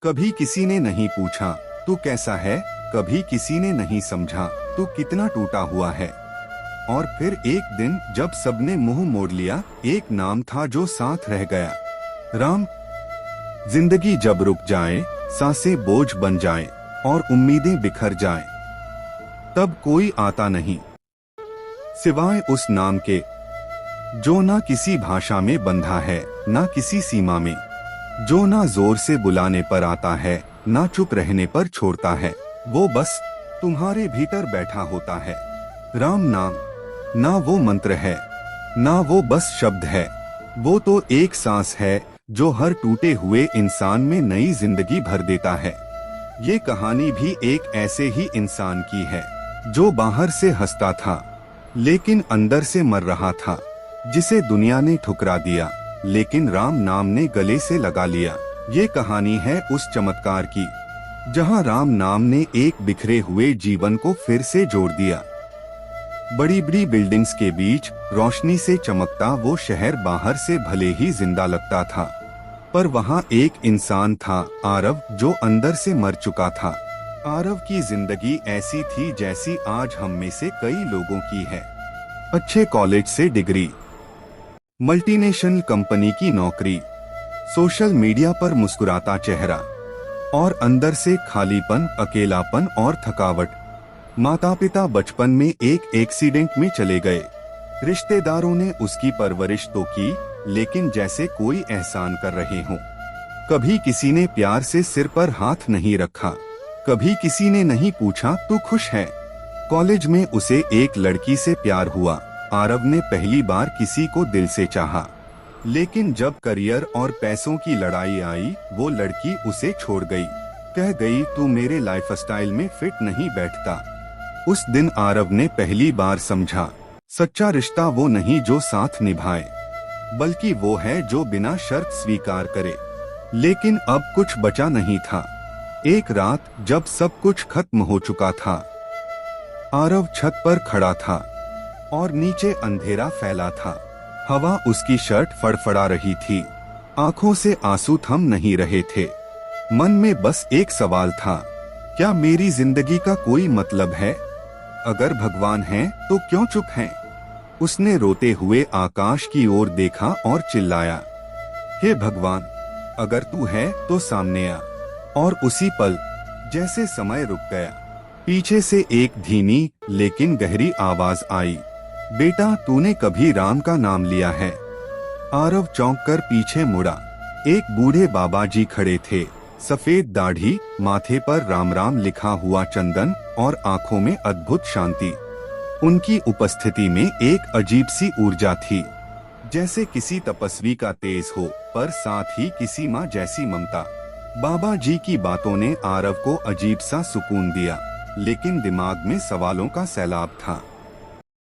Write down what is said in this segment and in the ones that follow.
कभी किसी ने नहीं पूछा तू कैसा है, कभी किसी ने नहीं समझा तू कितना टूटा हुआ है। और फिर एक दिन जब सबने मुंह मोड़ लिया, एक नाम था जो साथ रह गया, राम। जिंदगी जब रुक जाए, सांसें बोझ बन जाए और उम्मीदें बिखर जाए, तब कोई आता नहीं सिवाय उस नाम के जो ना किसी भाषा में बंधा है, ना किसी सीमा में, जो ना जोर से बुलाने पर आता है, ना चुप रहने पर छोड़ता है। वो बस तुम्हारे भीतर बैठा होता है। राम नाम ना वो मंत्र है, ना वो बस शब्द है, वो तो एक सांस है जो हर टूटे हुए इंसान में नई जिंदगी भर देता है। ये कहानी भी एक ऐसे ही इंसान की है जो बाहर से हंसता था लेकिन अंदर से मर रहा था, जिसे दुनिया ने ठुकरा दिया लेकिन राम नाम ने गले से लगा लिया। ये कहानी है उस चमत्कार की जहां राम नाम ने एक बिखरे हुए जीवन को फिर से जोड़ दिया। बड़ी बड़ी बिल्डिंग्स के बीच रोशनी से चमकता वो शहर बाहर से भले ही जिंदा लगता था, पर वहाँ एक इंसान था, आरव, जो अंदर से मर चुका था। आरव की जिंदगी ऐसी थी जैसी आज हम में से कई लोगों की है। अच्छे कॉलेज से डिग्री, मल्टीनेशनल कंपनी की नौकरी, सोशल मीडिया पर मुस्कुराता चेहरा और अंदर से खालीपन, अकेलापन और थकावट। माता पिता बचपन में एक एक्सीडेंट में चले गए। रिश्तेदारों ने उसकी परवरिश तो की लेकिन जैसे कोई एहसान कर रहे हों। कभी किसी ने प्यार से सिर पर हाथ नहीं रखा, कभी किसी ने नहीं पूछा तू खुश है। कॉलेज में उसे एक लड़की से प्यार हुआ। आरव ने पहली बार किसी को दिल से चाहा, लेकिन जब करियर और पैसों की लड़ाई आई, वो लड़की उसे छोड़ गई। कह गई तू मेरे लाइफस्टाइल में फिट नहीं बैठता। उस दिन आरव ने पहली बार समझा, सच्चा रिश्ता वो नहीं जो साथ निभाए, बल्कि वो है जो बिना शर्त स्वीकार करे। लेकिन अब कुछ बचा नहीं था। एक रात जब सब कुछ खत्म हो चुका था, आरव छत पर खड़ा था और नीचे अंधेरा फैला था। हवा उसकी शर्ट फड़फड़ा रही थी, आंखों से आंसू थम नहीं रहे थे। मन में बस एक सवाल था, क्या मेरी जिंदगी का कोई मतलब है? अगर भगवान है तो क्यों चुप हैं? उसने रोते हुए आकाश की ओर देखा और चिल्लाया, हे भगवान, अगर तू है तो सामने आ। और उसी पल जैसे समय रुक गया, पीछे से एक धीमी लेकिन गहरी आवाज आई, बेटा तूने कभी राम का नाम लिया है? आरव चौंक कर पीछे मुड़ा। एक बूढ़े बाबा जी खड़े थे, सफेद दाढ़ी, माथे पर राम राम लिखा हुआ चंदन और आंखों में अद्भुत शांति। उनकी उपस्थिति में एक अजीब सी ऊर्जा थी, जैसे किसी तपस्वी का तेज हो, पर साथ ही किसी माँ जैसी ममता। बाबा जी की बातों ने आरव को अजीब सा सुकून दिया, लेकिन दिमाग में सवालों का सैलाब था।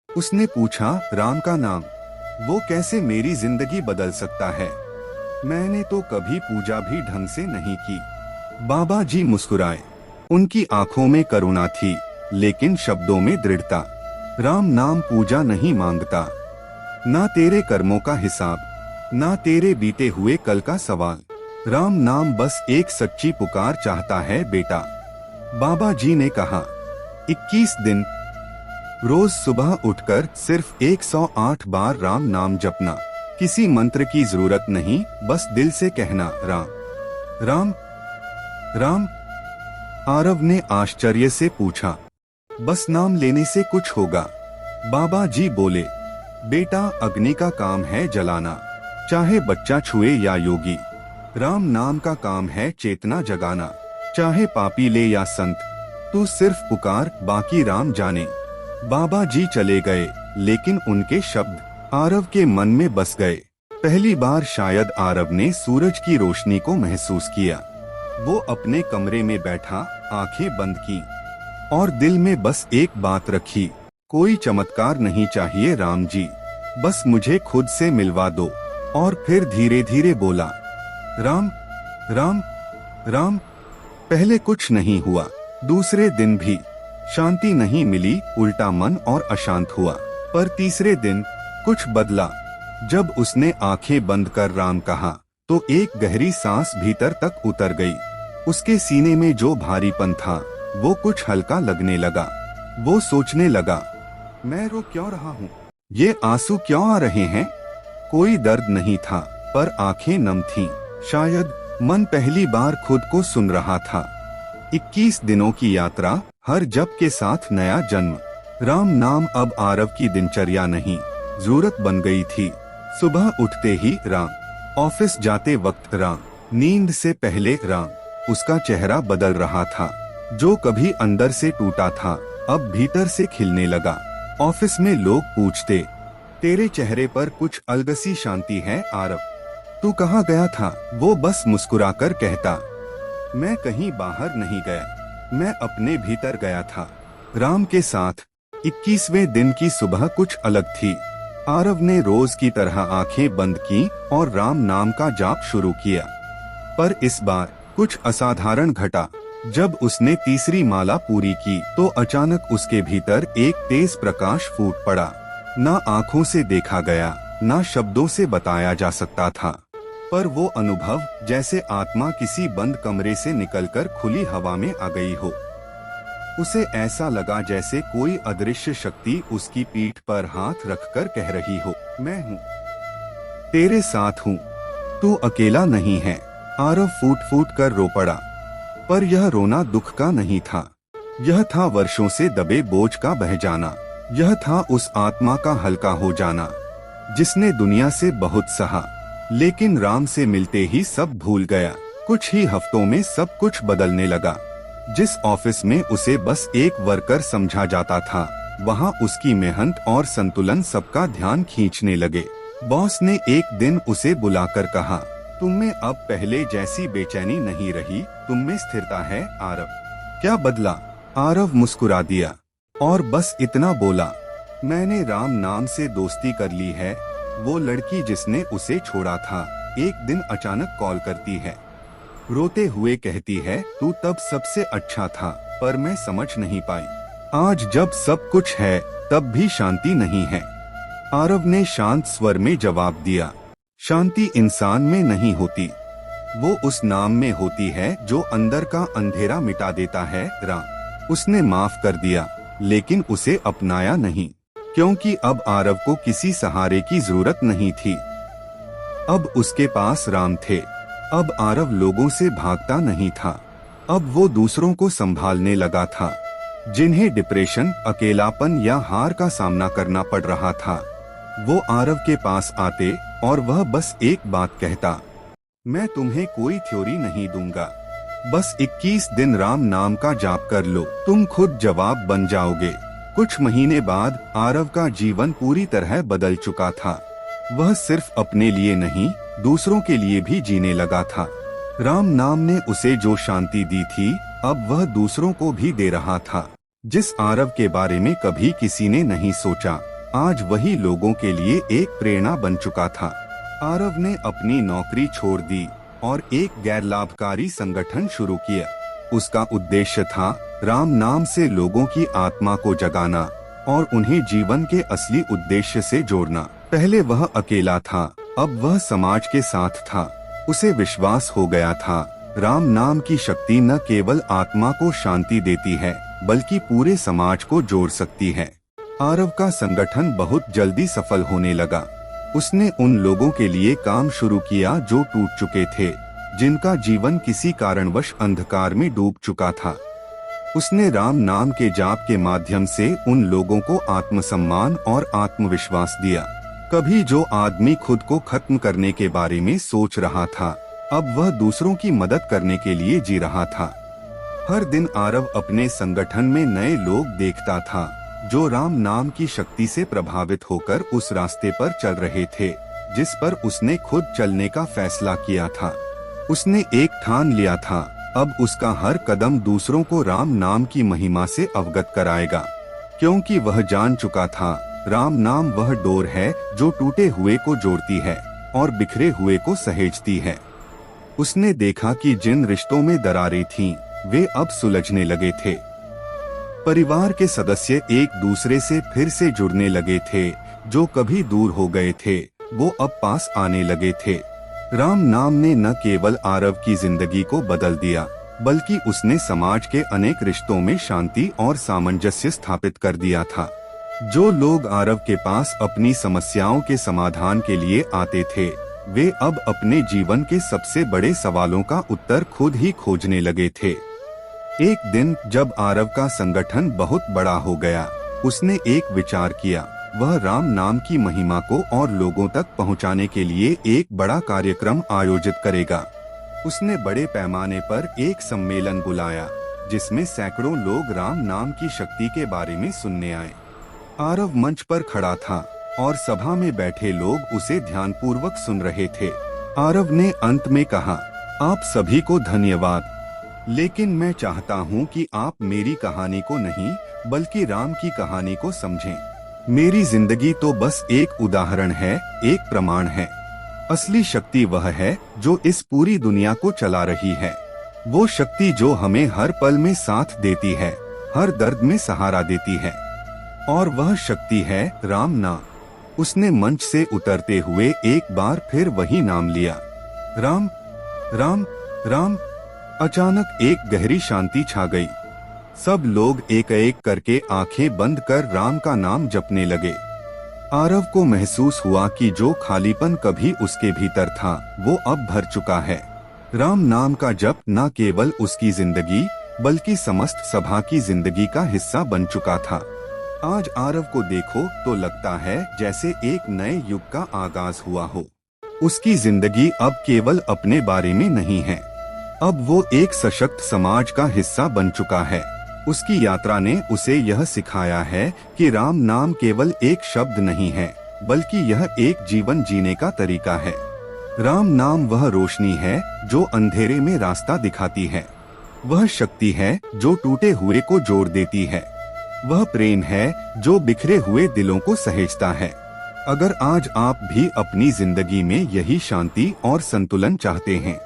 उसने पूछा, राम का नाम, वो कैसे मेरी जिंदगी बदल सकता है? मैंने तो कभी पूजा भी ढंग से नहीं की। बाबा जी मुस्कुराए। उनकी आंखों में करुणा थी लेकिन शब्दों में दृढ़ता। राम नाम पूजा नहीं मांगता, ना तेरे कर्मों का हिसाब, ना तेरे बीते हुए कल का सवाल। राम नाम बस एक सच्ची पुकार चाहता है बेटा। बाबा जी ने कहा, 21 दिन रोज सुबह उठकर सिर्फ 108 बार राम नाम जपना। किसी मंत्र की जरूरत नहीं, बस दिल से कहना, राम राम राम। आरव ने आश्चर्य से पूछा, बस नाम लेने से कुछ होगा? बाबा जी बोले, बेटा अग्नि का काम है जलाना, चाहे बच्चा छुए या योगी। राम नाम का काम है चेतना जगाना, चाहे पापी ले या संत। तू सिर्फ पुकार, बाकी राम जाने। बाबा जी चले गए, लेकिन उनके शब्द आरव के मन में बस गए। पहली बार शायद आरव ने सूरज की रोशनी को महसूस किया। वो अपने कमरे में बैठा, आंखें बंद की और दिल में बस एक बात रखी, कोई चमत्कार नहीं चाहिए राम जी, बस मुझे खुद से मिलवा दो। और फिर धीरे धीरे बोला, राम राम राम। पहले कुछ नहीं हुआ, दूसरे दिन भी शांति नहीं मिली, उल्टा मन और अशांत हुआ। पर तीसरे दिन कुछ बदला। जब उसने आंखें बंद कर राम कहा, तो एक गहरी सांस भीतर तक उतर गई। उसके सीने में जो भारीपन था वो कुछ हल्का लगने लगा। वो सोचने लगा, मैं रो क्यों रहा हूँ? ये आंसू क्यों आ रहे हैं? कोई दर्द नहीं था, पर आंखें नम थीं। शायद मन पहली बार खुद को सुन रहा था। 21 दिनों की यात्रा, हर जप के साथ नया जन्म। राम नाम अब आरव की दिनचर्या नहीं, जरूरत बन गई थी। सुबह उठते ही राम, ऑफिस जाते वक्त राम, नींद से पहले राम। उसका चेहरा बदल रहा था। जो कभी अंदर से टूटा था, अब भीतर से खिलने लगा। ऑफिस में लोग पूछते, तेरे चेहरे पर कुछ अलगसी शांति है आरव, तू कहाँ गया था? वो बस मुस्कुराकर कहता, मैं कहीं बाहर नहीं गया, मैं अपने भीतर गया था। राम के साथ 21वें दिन की सुबह कुछ अलग थी। आरव ने रोज की तरह आंखें बंद की और राम नाम का जाप शुरू किया। पर इस बार कुछ असाधारण घटा। जब उसने तीसरी माला पूरी की तो अचानक उसके भीतर एक तेज प्रकाश फूट पड़ा। ना आंखों से देखा गया, ना शब्दों से बताया जा सकता था, पर वो अनुभव जैसे आत्मा किसी बंद कमरे से निकलकर खुली हवा में आ गई हो। उसे ऐसा लगा जैसे कोई अदृश्य शक्ति उसकी पीठ पर हाथ रखकर कह रही हो, मैं हूँ, तेरे साथ हूँ, तू अकेला नहीं है। आरव फूट फूट कर रो पड़ा, पर यह रोना दुख का नहीं था। यह था वर्षों से दबे बोझ का बह जाना। यह था उस आत्मा का हल्का हो जाना जिसने दुनिया से बहुत सहा, लेकिन राम से मिलते ही सब भूल गया। कुछ ही हफ्तों में सब कुछ बदलने लगा। जिस ऑफिस में उसे बस एक वर्कर समझा जाता था, वहाँ उसकी मेहनत और संतुलन सबका ध्यान खींचने लगे। बॉस ने एक दिन उसे बुलाकर कहा, तुम में अब पहले जैसी बेचैनी नहीं रही, तुम में स्थिरता है आरव। क्या बदला? आरव मुस्कुरा दिया और बस इतना बोला, मैंने राम नाम से दोस्ती कर ली है। वो लड़की जिसने उसे छोड़ा था, एक दिन अचानक कॉल करती है, रोते हुए कहती है, तू तब सबसे अच्छा था, पर मैं समझ नहीं पाई। आज जब सब कुछ है, तब भी शांति नहीं है। आरव ने शांत स्वर में जवाब दिया, शांति इंसान में नहीं होती, वो उस नाम में होती है जो अंदर का अंधेरा मिटा देता है। राम उसने माफ कर दिया, लेकिन उसे अपनाया नहीं, क्योंकि अब आरव को किसी सहारे की जरूरत नहीं थी। अब उसके पास राम थे। अब आरव लोगों से भागता नहीं था, अब वो दूसरों को संभालने लगा था। जिन्हें डिप्रेशन, अकेलापन या हार का सामना करना पड़ रहा था, वो आरव के पास आते और वह बस एक बात कहता, मैं तुम्हें कोई थ्योरी नहीं दूंगा, बस 21 दिन राम नाम का जाप कर लो, तुम खुद जवाब बन जाओगे। कुछ महीने बाद आरव का जीवन पूरी तरह बदल चुका था। वह सिर्फ अपने लिए नहीं, दूसरों के लिए भी जीने लगा था। राम नाम ने उसे जो शांति दी थी, अब वह दूसरों को भी दे रहा था। जिस आरव के बारे में कभी किसी ने नहीं सोचा, आज वही लोगों के लिए एक प्रेरणा बन चुका था। आरव ने अपनी नौकरी छोड़ दी और एक गैर लाभकारी संगठन शुरू किया। उसका उद्देश्य था राम नाम से लोगों की आत्मा को जगाना और उन्हें जीवन के असली उद्देश्य से जोड़ना। पहले वह अकेला था, अब वह समाज के साथ था। उसे विश्वास हो गया था, राम नाम की शक्ति न केवल आत्मा को शांति देती है, बल्कि पूरे समाज को जोड़ सकती है। आरव का संगठन बहुत जल्दी सफल होने लगा। उसने उन लोगों के लिए काम शुरू किया जो टूट चुके थे, जिनका जीवन किसी कारणवश अंधकार में डूब चुका था। उसने राम नाम के जाप के माध्यम से उन लोगों को आत्मसम्मान और आत्मविश्वास दिया। कभी जो आदमी खुद को खत्म करने के बारे में सोच रहा था, अब वह दूसरों की मदद करने के लिए जी रहा था। हर दिन आरव अपने संगठन में नए लोग देखता था जो राम नाम की शक्ति से प्रभावित होकर उस रास्ते पर चल रहे थे जिस पर उसने खुद चलने का फैसला किया था। उसने एक ठान लिया था, अब उसका हर कदम दूसरों को राम नाम की महिमा से अवगत कराएगा, क्योंकि वह जान चुका था राम नाम वह डोर है जो टूटे हुए को जोड़ती है और बिखरे हुए को सहेजती है। उसने देखा कि जिन रिश्तों में दरारें थीं, वे अब सुलझने लगे थे। परिवार के सदस्य एक दूसरे से फिर से जुड़ने लगे थे। जो कभी दूर हो गए थे, वो अब पास आने लगे थे। राम नाम ने न केवल आरव की जिंदगी को बदल दिया, बल्कि उसने समाज के अनेक रिश्तों में शांति और सामंजस्य स्थापित कर दिया था। जो लोग आरव के पास अपनी समस्याओं के समाधान के लिए आते थे, वे अब अपने जीवन के सबसे बड़े सवालों का उत्तर खुद ही खोजने लगे थे। एक दिन जब आरव का संगठन बहुत बड़ा हो गया, उसने एक विचार किया। वह राम नाम की महिमा को और लोगों तक पहुंचाने के लिए एक बड़ा कार्यक्रम आयोजित करेगा। उसने बड़े पैमाने पर एक सम्मेलन बुलाया, जिसमें सैकड़ों लोग राम नाम की शक्ति के बारे में सुनने आए। आरव मंच पर खड़ा था और सभा में बैठे लोग उसे ध्यानपूर्वक सुन रहे थे। आरव ने अंत में कहा, आप सभी को धन्यवाद, लेकिन मैं चाहता हूं कि आप मेरी कहानी को नहीं बल्कि राम की कहानी को समझें। मेरी जिंदगी तो बस एक उदाहरण है, एक प्रमाण है। असली शक्ति वह है जो इस पूरी दुनिया को चला रही है। वो शक्ति जो हमें हर पल में साथ देती है, हर दर्द में सहारा देती है। और वह शक्ति है राम नाम। उसने मंच से उतरते हुए एक बार फिर वही नाम लिया, राम राम राम। अचानक एक गहरी शांति छा गई। सब लोग एक एक करके आंखें बंद कर राम का नाम जपने लगे। आरव को महसूस हुआ कि जो खालीपन कभी उसके भीतर था, वो अब भर चुका है। राम नाम का जप न केवल उसकी जिंदगी बल्कि समस्त सभा की जिंदगी का हिस्सा बन चुका था। आज आरव को देखो तो लगता है जैसे एक नए युग का आगाज हुआ हो। उसकी जिंदगी अब केवल अपने बारे में नहीं है, अब वो एक सशक्त समाज का हिस्सा बन चुका है। उसकी यात्रा ने उसे यह सिखाया है कि राम नाम केवल एक शब्द नहीं है, बल्कि यह एक जीवन जीने का तरीका है। राम नाम वह रोशनी है जो अंधेरे में रास्ता दिखाती है। वह शक्ति है जो टूटे हुए को जोड़ देती है। वह प्रेम है जो बिखरे हुए दिलों को सहेजता है। अगर आज आप भी अपनी जिंदगी में यही शांति और संतुलन चाहते हैं,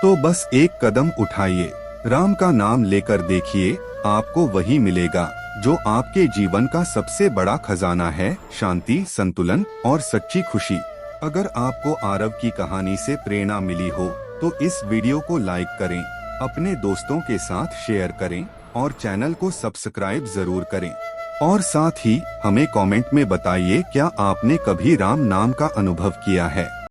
तो बस एक कदम उठाइए। राम का नाम लेकर देखिए, आपको वही मिलेगा जो आपके जीवन का सबसे बड़ा खजाना है, शांति, संतुलन और सच्ची खुशी। अगर आपको आरव की कहानी से प्रेरणा मिली हो तो इस वीडियो को लाइक करें, अपने दोस्तों के साथ शेयर करें और चैनल को सब्सक्राइब जरूर करें। और साथ ही हमें कमेंट में बताइए, क्या आपने कभी राम नाम का अनुभव किया है।